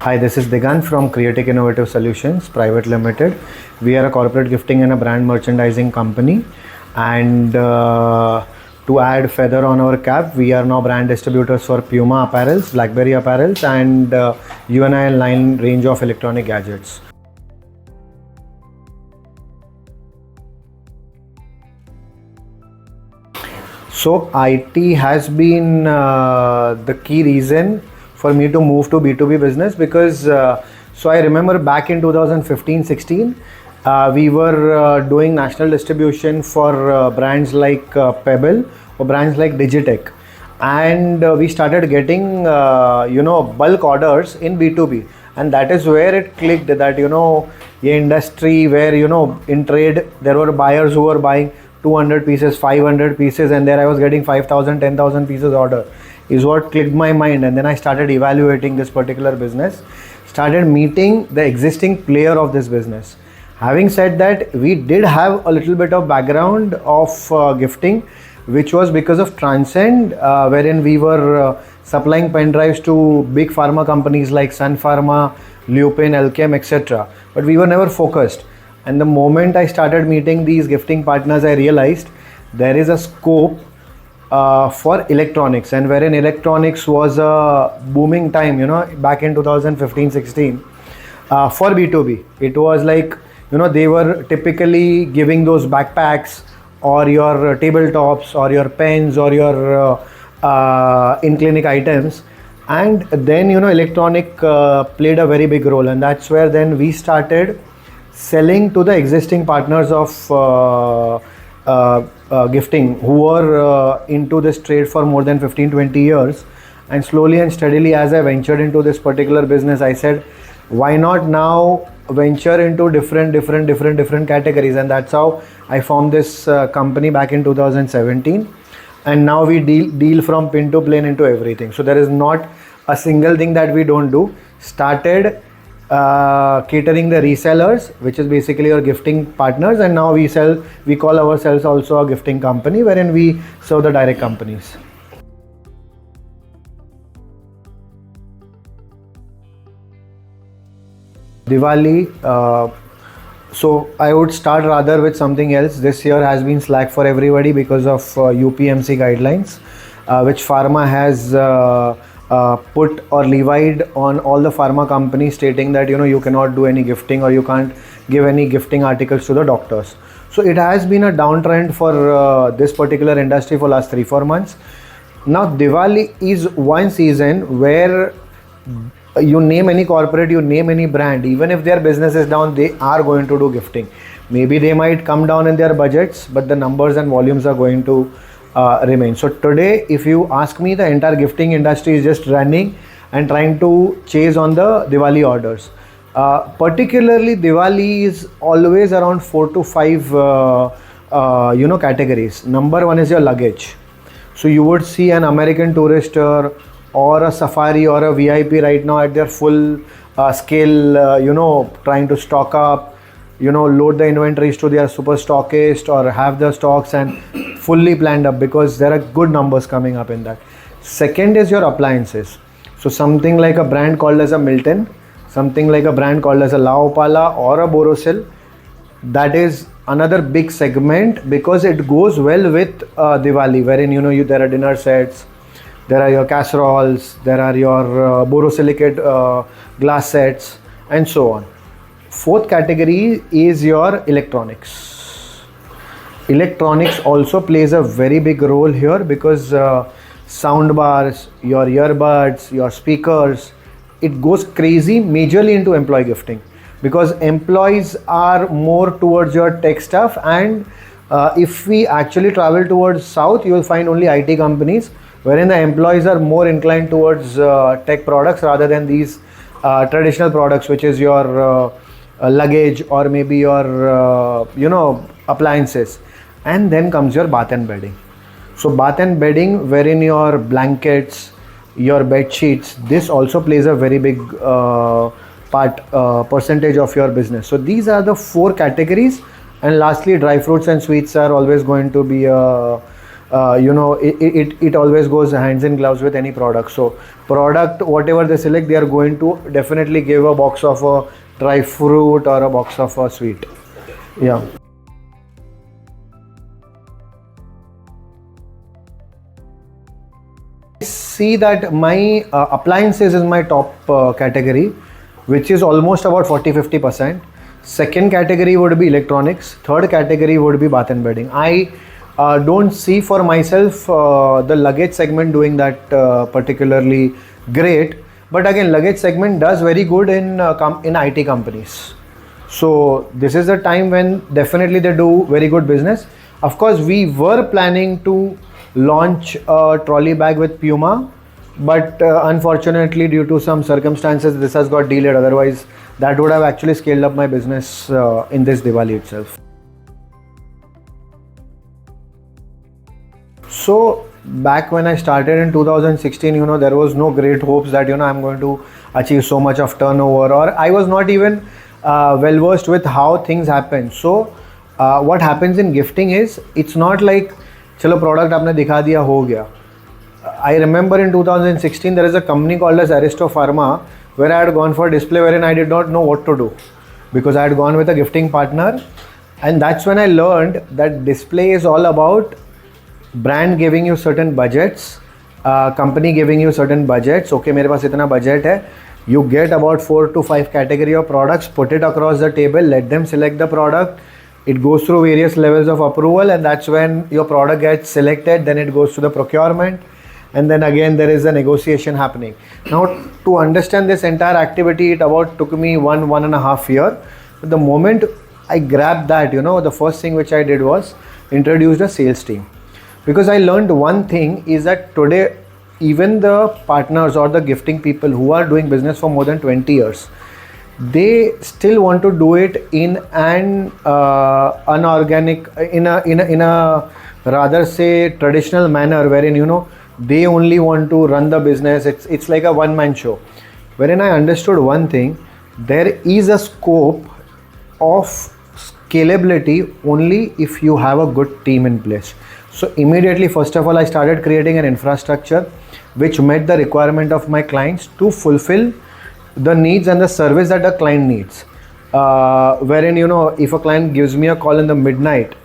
Hi, this is Digant from Creatik Innovative Solutions Private Limited. We are a corporate gifting and a brand merchandising company. And to add feather on our cap, we are now brand distributors for Puma apparels, BlackBerry apparels, and UNI line range of electronic gadgets. So IT has been the key reason for me to move to B2B business because so I remember back in 2015-16 we were doing national distribution for brands like Pebble or brands like Digitech, and we started getting bulk orders in B2B, and that is where it clicked that the industry where in trade there were buyers who were buying 200 pieces, 500 pieces, and there I was getting 5,000, 10,000 pieces order is what clicked my mind. And then I started evaluating this particular business, started meeting the existing player of this business. Having said that, we did have a little bit of background of gifting, which was because of Transcend, wherein we were supplying pen drives to big pharma companies like Sun Pharma, Lupin, Alchem, etc. But we were never focused. And the moment I started meeting these gifting partners, I realized there is a scope for electronics, and wherein electronics was a booming time, back in 2015-16 for B2B. It was like, they were typically giving those backpacks or your tabletops or your pens or your in-clinic items. And then, electronic played a very big role, and that's where then we started selling to the existing partners of gifting who were into this trade for more than 15-20 years. And slowly and steadily, as I ventured into this particular business, I said, why not now venture into different categories? And that's how I formed this company back in 2017. And now we deal from pin to plane into everything. So there is not a single thing that we don't do. Started catering the resellers, which is basically your gifting partners, and now we call ourselves also a gifting company wherein we serve the direct companies. Diwali, so I would start rather with something else. This year has been slack for everybody because of UPMC guidelines, which pharma has put or levied on all the pharma companies, stating that you cannot do any gifting or you can't give any gifting articles to the doctors. So it has been a downtrend for this particular industry for last 3-4 months. Now Diwali is one season where you name any corporate, you name any brand, even if their business is down, they are going to do gifting. Maybe they might come down in their budgets, but the numbers and volumes are going to remain. So today, if you ask me, the entire gifting industry is just running and trying to chase on the Diwali orders. Particularly Diwali is always around 4 to 5 categories. Number one is your luggage. So you would see an American Tourister or a Safari or a VIP right now at their full scale, trying to stock up, load the inventories to their super stockist or have the stocks and fully planned up, because there are good numbers coming up in that. Second is your appliances. So something like a brand called as a Milton, something like a brand called as a La Opala or a Borosil, that is another big segment because it goes well with Diwali, wherein there are dinner sets, there are your casseroles, there are your borosilicate glass sets, and so on. Fourth category is your electronics. Electronics also plays a very big role here because sound bars, your earbuds, your speakers, it goes crazy majorly into employee gifting because employees are more towards your tech stuff. And if we actually travel towards south, you will find only IT companies wherein the employees are more inclined towards tech products rather than these traditional products, which is your luggage or maybe your appliances. And then comes your bath and bedding. So bath and bedding, wherein your blankets, your bed sheets, this also plays a very big percentage of your business. So these are the 4 categories. And lastly, dry fruits and sweets are always going to be a it always goes hands in gloves with any product. So product, whatever they select, they are going to definitely give a box of a dry fruit or a box of a sweet. Yeah. See that my appliances is my top category, which is almost about 40-50%. Second category would be electronics. Third category would be bath and bedding. I don't see for myself the luggage segment doing that particularly great, but again, luggage segment does very good in IT companies. So this is the time when definitely they do very good business. Of course, we were planning to launch a trolley bag with Puma, but unfortunately due to some circumstances this has got delayed. Otherwise that would have actually scaled up my business in this Diwali itself. So back when I started in 2016, there was no great hopes that I'm going to achieve so much of turnover, or I was not even well versed with how things happen. So what happens in gifting is, it's not like chalo product aapne dikha diya, ho gaya. I remember in 2016 there is a company called as Aristo Pharma, where I had gone for display wherein I did not know what to do, because I had gone with a gifting partner, and that's when I learned that display is all about brand giving you certain budgets, company giving you certain budgets. Okay, mere paas itna budget hai, you get about 4 to 5 category of products, put it across the table, let them select the product. It goes through various levels of approval, and that's when your product gets selected. Then it goes to the procurement, and then again there is a negotiation happening. Now to understand this entire activity, it about took me 1.5 years. But the moment I grabbed that, the first thing which I did was introduce a sales team, because I learned one thing is that today even the partners or the gifting people who are doing business for more than 20 years, they still want to do it in an unorganic, in a rather say traditional manner, wherein they only want to run the business. It's like a one-man show. Wherein I understood one thing, there is a scope of scalability only if you have a good team in place. So immediately, first of all, I started creating an infrastructure which met the requirement of my clients to fulfill the needs and the service that a client needs. Wherein, if a client gives me a call in the midnight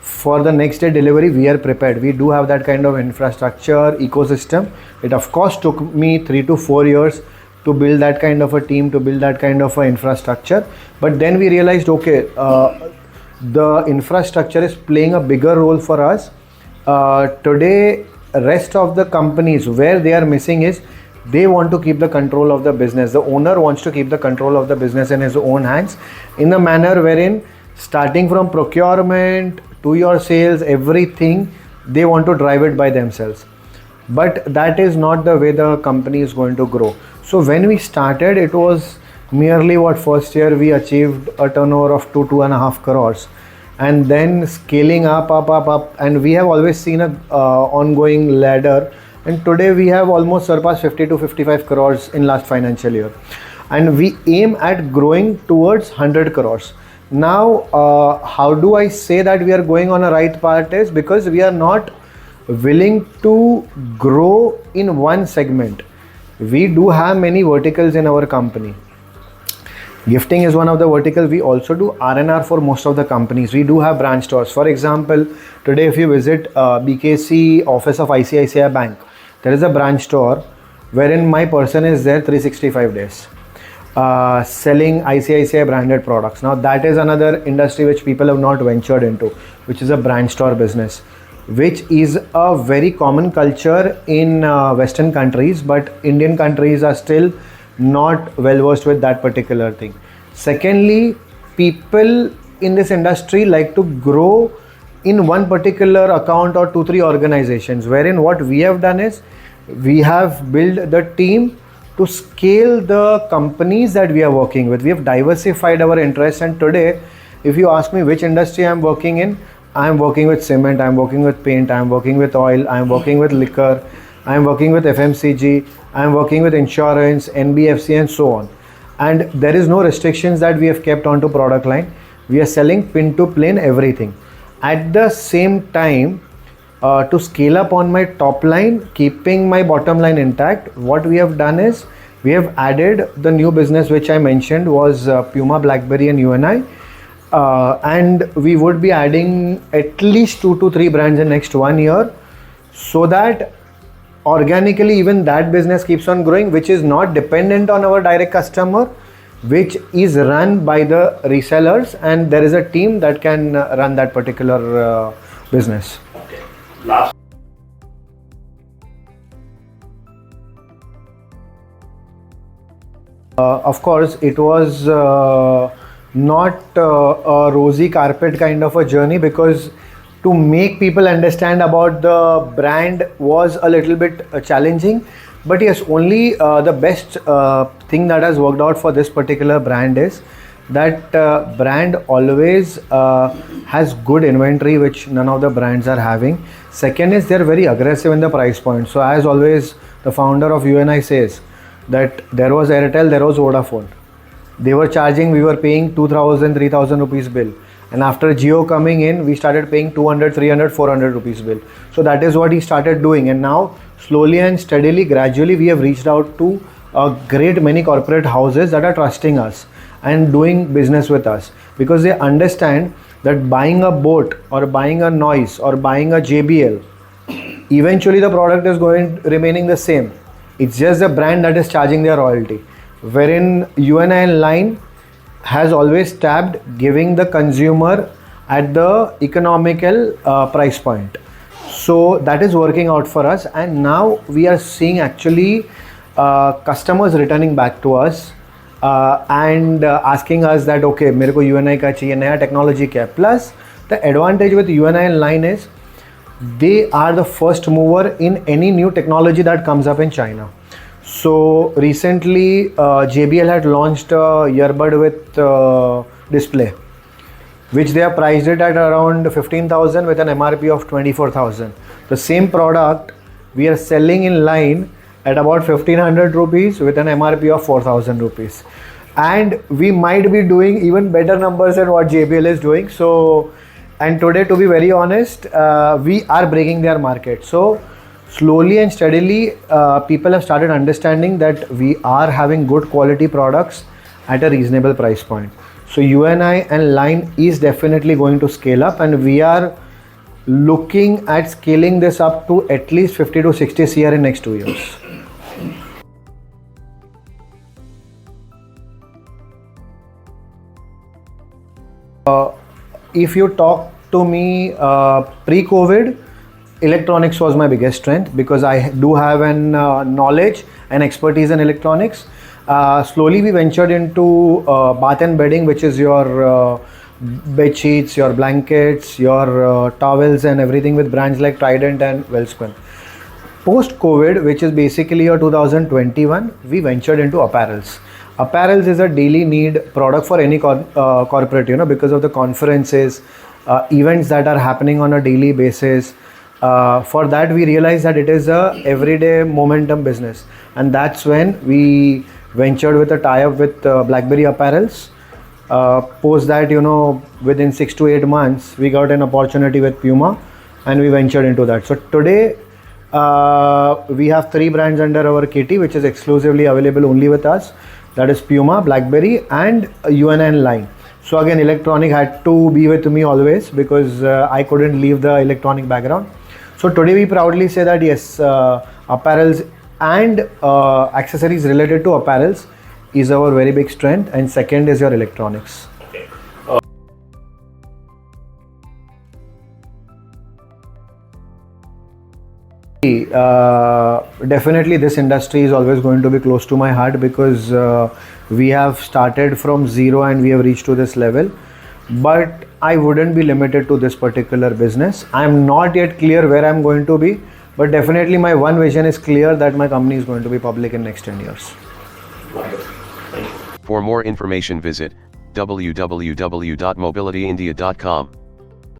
for the next day delivery, we are prepared. We do have that kind of infrastructure ecosystem. It of course took me 3 to 4 years to build that kind of a team, to build that kind of a infrastructure. But then we realized, okay, the infrastructure is playing a bigger role for us. Today, rest of the companies, where they are missing is, they want to keep the control of the business. The owner wants to keep the control of the business in his own hands, in a manner wherein starting from procurement to your sales, everything, they want to drive it by themselves. But that is not the way the company is going to grow. So when we started, it was merely first year we achieved a turnover of 2.5 crores. And then scaling up, and we have always seen a ongoing ladder. And today we have almost surpassed 50 to 55 crores in last financial year. And we aim at growing towards 100 crores. Now, how do I say that we are going on a right path is because we are not willing to grow in one segment. We do have many verticals in our company. Gifting is one of the verticals. We also do R&R for most of the companies. We do have branch stores. For example, today if you visit BKC office of ICICI Bank, there is a branch store wherein my person is there 365 days selling ICICI branded products. Now that is another industry which people have not ventured into, which is a branch store business, which is a very common culture in Western countries, but Indian countries are still not well versed with that particular thing. Secondly, people in this industry like to grow in one particular account or 2-3 organizations, wherein what we have done is we have built the team to scale the companies that we are working with. We have diversified our interests, and today if you ask me which industry I am working in, I am working with cement, I am working with paint, I am working with oil, I am working with liquor, I am working with FMCG, I am working with insurance, NBFC and so on. And there is no restrictions that we have kept onto product line. We are selling pin to plain everything. At the same time, to scale up on my top line, keeping my bottom line intact, what we have done is we have added the new business which I mentioned was Puma, BlackBerry and UNI. And we would be adding at least 2 to 3 brands in next 1 year, so that organically even that business keeps on growing, which is not dependent on our direct customer, which is run by the resellers, and there is a team that can run that particular business. Okay. Last. Of course, it was not a rosy carpet kind of a journey, because to make people understand about the brand was a little bit challenging. But yes, only the best thing that has worked out for this particular brand is that brand always has good inventory, which none of the brands are having. Second is they're very aggressive in the price point. So as always, the founder of UNI says that there was Airtel, there was Vodafone. They were charging, we were paying 2,000, 3,000 rupees bill. And after Jio coming in, we started paying 200, 300, 400 rupees bill. So that is what he started doing. And now slowly and steadily, gradually, we have reached out to a great many corporate houses that are trusting us and doing business with us, because they understand that buying a boat or buying a noise or buying a JBL, eventually the product is remaining the same. It's just the brand that is charging their royalty. Wherein UNI line has always tapped giving the consumer at the economical price point. So that is working out for us, and now we are seeing actually customers returning back to us and asking us that okay, मेरे को UNI का चाहिए, नया technology क्या है. Plus the advantage with UNI line is they are the first mover in any new technology that comes up in China. So recently JBL had launched a earbud with display, which they have priced it at around 15,000 with an MRP of 24,000. The same product we are selling in line at about 1,500 rupees with an MRP of 4,000 rupees. And we might be doing even better numbers than what JBL is doing. So, and today, to be very honest, we are breaking their market. So slowly and steadily, people have started understanding that we are having good quality products at a reasonable price point. So UNI and line is definitely going to scale up, and we are looking at scaling this up to at least 50 to 60 CR in next 2 years. If you talk to me pre-COVID, electronics was my biggest strength, because I do have an knowledge and expertise in electronics. Slowly we ventured into bath and bedding, which is your bed sheets, your blankets, your towels and everything with brands like Trident and Wellspun. Post-COVID, which is basically your 2021, we ventured into apparels. Apparels is a daily need product for any corporate, because of the conferences, events that are happening on a daily basis. For that, we realized that it is a everyday momentum business, and that's when we ventured with a tie-up with BlackBerry Apparels. Post that, within 6 to 8 months, we got an opportunity with Puma, and we ventured into that. So today, we have 3 brands under our kitty, which is exclusively available only with us. That is Puma, BlackBerry, and UNI line. So again, electronic had to be with me always, because I couldn't leave the electronic background. So today we proudly say that yes, apparels and accessories related to apparels is our very big strength, and second is your electronics. Okay. Definitely this industry is always going to be close to my heart, because we have started from zero and we have reached to this level. But I wouldn't be limited to this particular business. I'm not yet clear where I'm going to be, but definitely my one vision is clear, that my company is going to be public in next 10 years. For more information visit www.mobilityindia.com.